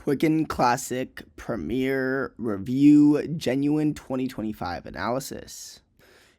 Quicken Classic Premier Review Genuine 2025 Analysis.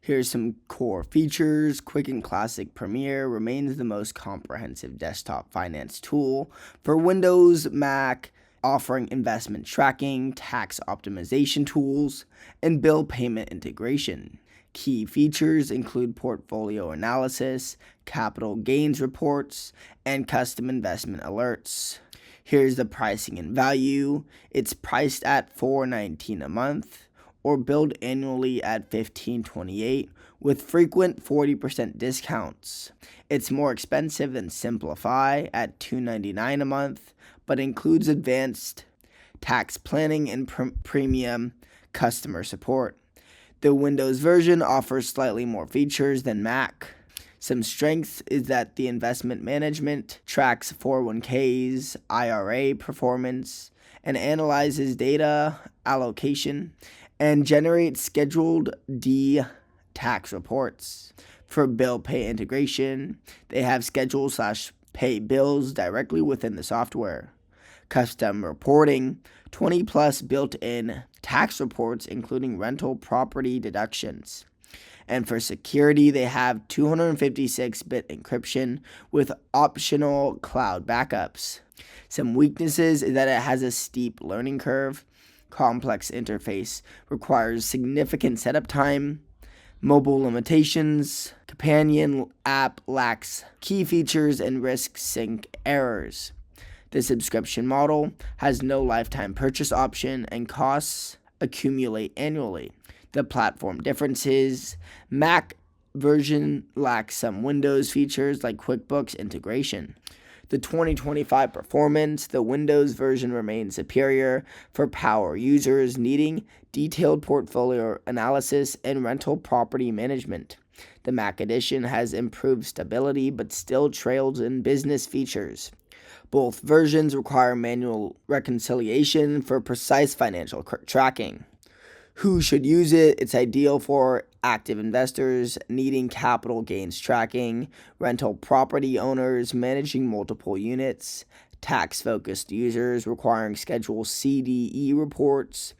Here's some core features. Quicken Classic Premier remains the most comprehensive desktop finance tool for Windows, Mac, offering investment tracking, tax optimization tools, and bill payment integration. Key features include portfolio analysis, capital gains reports, and custom investment alerts. Here's the pricing and value. It's priced at $4.19 a month or billed annually at $15.28 with frequent 40% discounts. It's more expensive than Simplify at $2.99 a month, but includes advanced tax planning and premium customer support. The Windows version offers slightly more features than Mac. Some strengths is that the investment management tracks 401ks, IRA performance, and analyzes data allocation and generates scheduled D tax reports. For bill pay integration, they have schedule/pay bills directly within the software. Custom reporting, 20 plus built-in tax reports including rental property deductions. And for security, they have 256-bit encryption with optional cloud backups. Some weaknesses is that it has a steep learning curve, complex interface, requires significant setup time, mobile limitations, companion app lacks key features, and risks sync errors. The subscription model has no lifetime purchase option and costs accumulate annually. The platform differences: Mac version lacks some Windows features like QuickBooks integration. The 2025 performance: the Windows version remains superior for power users needing detailed portfolio analysis and rental property management. The Mac edition has improved stability but still trails in business features. Both versions require manual reconciliation for precise financial tracking. Who should use it? It's ideal for active investors needing capital gains tracking, rental property owners managing multiple units, tax-focused users requiring Schedule CDE reports,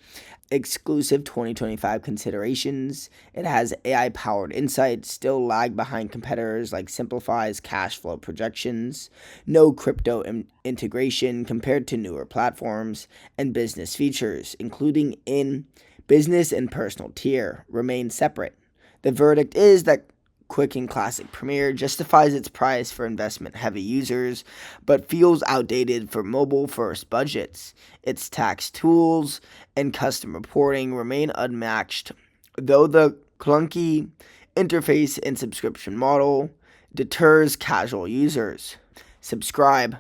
exclusive 2025 considerations. It has AI-powered insights, still lag behind competitors like Simplify's cash flow projections, no crypto integration compared to newer platforms, and business features, including in business and personal tier, remain separate. The verdict is that Quicken Classic Premier justifies its price for investment-heavy users, but feels outdated for mobile-first budgets. Its tax tools and custom reporting remain unmatched, though the clunky interface and subscription model deters casual users. Subscribe.